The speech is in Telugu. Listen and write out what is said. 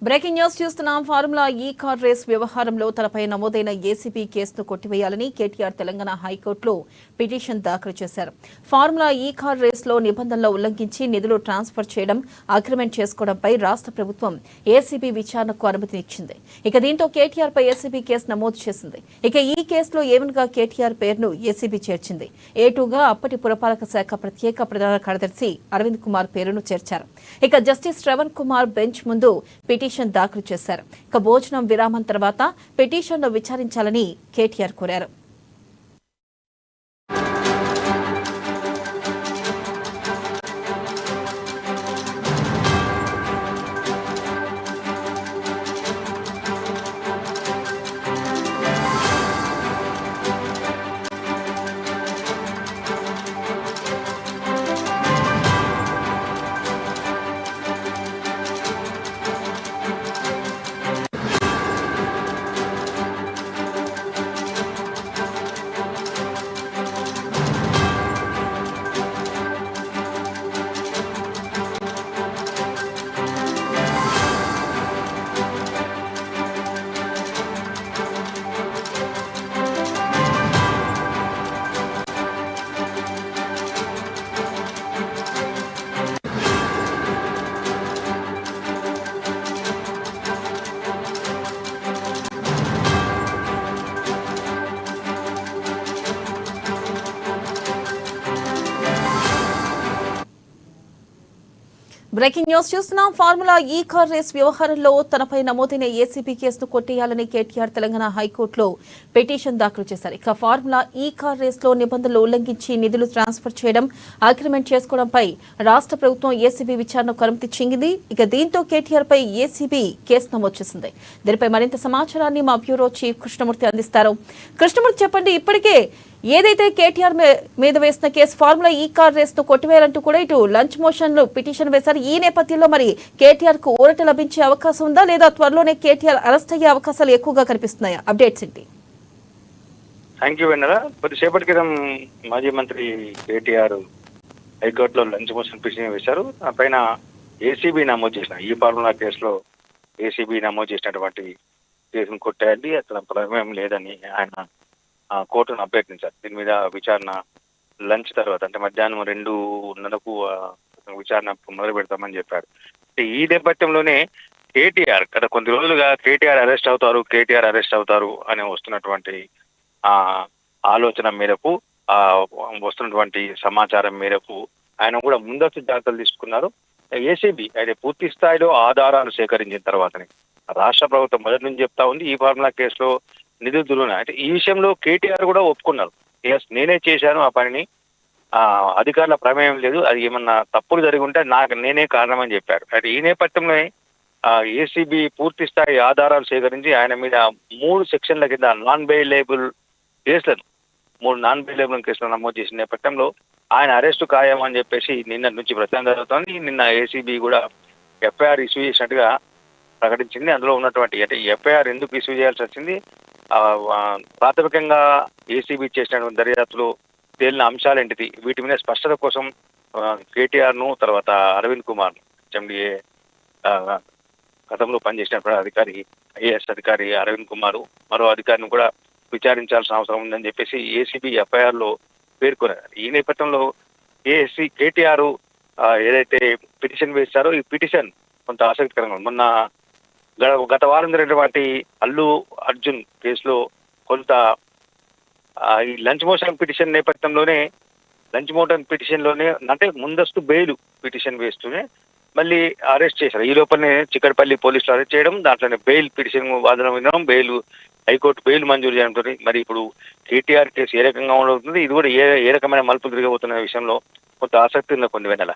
బ్రేకింగ్ న్యూస్ చూస్తున్నాం. ఫార్ములా ఈ కార్ రేస్ వ్యవహారంలో తనపై నమోదైన ఏసీబీ కేసును కొట్టివేయాలని కేటీఆర్ తెలంగాణ హైకోర్టులో పిటిషన్ దాఖలు చేశారు. ఫార్ములా ఈ కార్ రేస్లో నిబంధనలు ఉల్లంఘించి నిధులు ట్రాన్స్ఫర్ చేయడం, అగ్రిమెంట్ చేసుకోవడంపై రాష్ట్ర ప్రభుత్వం ఏసీబీ విచారణకు అనుమతినిచ్చింది. ఇక దీంతో కేటీఆర్ పై ఏసీబీ కేసు నమోదు చేసింది. ఇక ఈ కేసులో ఏవన్గా కేటీఆర్ పేరును ఏసీబీ చేర్చింది. ఏటూగా అప్పటి పురపాలక శాఖ ప్రత్యేక ప్రధాన కార్యదర్శి అరవింద్ కుమార్ పేరును చేర్చారు. ఇక జస్టిస్ శ్రవణ్ కుమార్ బెంచ్ ముందు పిటిషన్ దాఖలు చేశారు. ఇక భోజనం విరామం తర్వాత పిటిషన్ను విచారించాలని కేటీఆర్ కోరారు. బ్రేకింగ్ న్యూస్ చూస్తున్నాం. ఫార్ములా ఈ కార్ రేస్ వ్యవహారంలో తనపై నమోదైన ఏసీబీ కేసును కొట్టేయాలని కేటీఆర్ తెలంగాణ హైకోర్టులో పిటిషన్ దాఖలు చేశారు. ఇక ఫార్ములా ఈ కార్ రేస్లో నిబంధనలు ఉల్లంఘించి నిధులు ట్రాన్స్ఫర్ చేయడం, అగ్రిమెంట్ చేసుకోవడంపై రాష్ట్ర ప్రభుత్వం ఏసీబీ విచారణకు అనుమతిచ్చింది. ఇక దీంతో కేటీఆర్ పై ఏసీబీ కేసు నమోదు చేసింది. దీనిపై మరింత సమాచారాన్ని మా బ్యూరో చీఫ్ కృష్ణమూర్తి అందిస్తారు. కృష్ణమూర్తి, చెప్పండి, ఇప్పటికే ఏదైతే కేటీఆర్ మీద వేసిన కేసు ఫార్ములా ఈ కార్ రేస్ ను కొట్టివేయాలంటూ కూడా ఇటు లంచ్ మోషన్ పిటిషన్ వేశారు. ఈ నేపథ్యంలో మరి కేటీఆర్ కు ఊరట లభించే అవకాశం ఉందా, లేదా త్వరలోనే కేటీఆర్ అరెస్ట్ అయ్యే అవకాశాలు ఎక్కువగా కనిపిస్తున్నాయా? అప్డేట్స్ ఏంటి? థ్యాంక్ యూ వెన్నెల. కొద్దిసేపటి క్రితం మాజీ మంత్రి కేటీఆర్ హైకోర్టులో లంచ్ మోషన్ పిటిషన్ వేశారు. ఆ పైన ఏసీబీ నమోదు చేసిన ఈ ఫార్ములా కేసులో ఏసీబీ నమోదు చేసినటువంటి కేసును కొట్టేయాలి, అతను ప్రమేయం లేదని ఆయన కోర్టును అభ్యర్థించారు. దీని మీద విచారణ లంచ్ తర్వాత అంటే మధ్యాహ్నం 2:30కు విచారణ మొదలు పెడతామని చెప్పారు. ఈ నేపథ్యంలోనే కేటీఆర్ గత కొద్ది రోజులుగా కేటీఆర్ అరెస్ట్ అవుతారు అని వస్తున్నటువంటి ఆలోచన మేరకు వస్తున్నటువంటి సమాచారం మేరకు ఆయన కూడా ముందస్తు జాగ్రత్తలు తీసుకున్నారు. ఏసీబీ అయితే పూర్తి స్థాయిలో ఆధారాలు సేకరించిన తర్వాతనే రాష్ట్ర ప్రభుత్వం మొదటి నుంచి చెప్తా ఉంది ఈ ఫార్ములా కేసులో నిధులు అంటే ఈ విషయంలో కేటీఆర్ కూడా ఒప్పుకున్నారు. ఎస్, నేనే చేశాను ఆ పనిని, అధికారుల ప్రమేయం లేదు, అది ఏమన్నా తప్పులు జరిగి ఉంటే నేనే కారణం అని చెప్పారు. అయితే ఈ నేపథ్యంలోనే ఏసీబీ పూర్తి స్థాయి ఆధారాలు సేకరించి ఆయన మీద 3 సెక్షన్ల కింద నాన్ బెయిలబుల్ కేసులను నమోదు చేసిన నేపథ్యంలో ఆయన అరెస్టు ఖాయం అని చెప్పేసి నిన్న నుంచి ప్రచారం జరుగుతోంది. నిన్న ఏసీబీ కూడా ఎఫ్ఐఆర్ ఇష్యూ చేసినట్టుగా ప్రకటించింది. అందులో ఉన్నటువంటి అంటే ఎఫ్ఐఆర్ ఎందుకు ఇష్యూ చేయాల్సి వచ్చింది, ప్రాథమికంగా ఏసీబీ చేసినటువంటి దర్యాప్తులో తేలిన అంశాలు ఏంటిది, వీటి మీద స్పష్టత కోసం కేటీఆర్ ను తర్వాత అరవింద్ కుమార్ ఎండిఏ గతంలో పనిచేసినటువంటి అధికారి ఐఏఎస్ అధికారి అరవింద్ కుమార్ మరో అధికారిని కూడా విచారించాల్సిన అవసరం ఉందని చెప్పేసి ఏసీబీ ఎఫ్ఐఆర్ లో పేర్కొన్నారు. ఈ నేపథ్యంలో కేటీఆర్ ఏదైతే పిటిషన్ వేశారో ఈ పిటిషన్ కొంత ఆసక్తికరంగా ఉంది. మొన్న గత వారం జరిగినటువంటి అల్లు అర్జున్ కేసులో కొంత ఈ లంచ్ మోషన్ పిటిషన్లోనే అంటే ముందస్తు బెయిల్ పిటిషన్ వేస్తూనే మళ్ళీ అరెస్ట్ చేశారు. ఈ లోపలనే చిక్కడపల్లి పోలీసులు అరెస్ట్ చేయడం, దాంట్లోనే బెయిల్ పిటిషన్ వాదన వినడం, హైకోర్టు బెయిల్ మంజూరు చేయడం. మరి ఇప్పుడు కేటీఆర్ కేసు ఏ రకంగా ఉండబోతుంది, ఇది కూడా ఏ రకమైన మలుపులు తిరగబోతున్న విషయంలో కొంత ఆసక్తి ఉన్న కొన్ని వెనల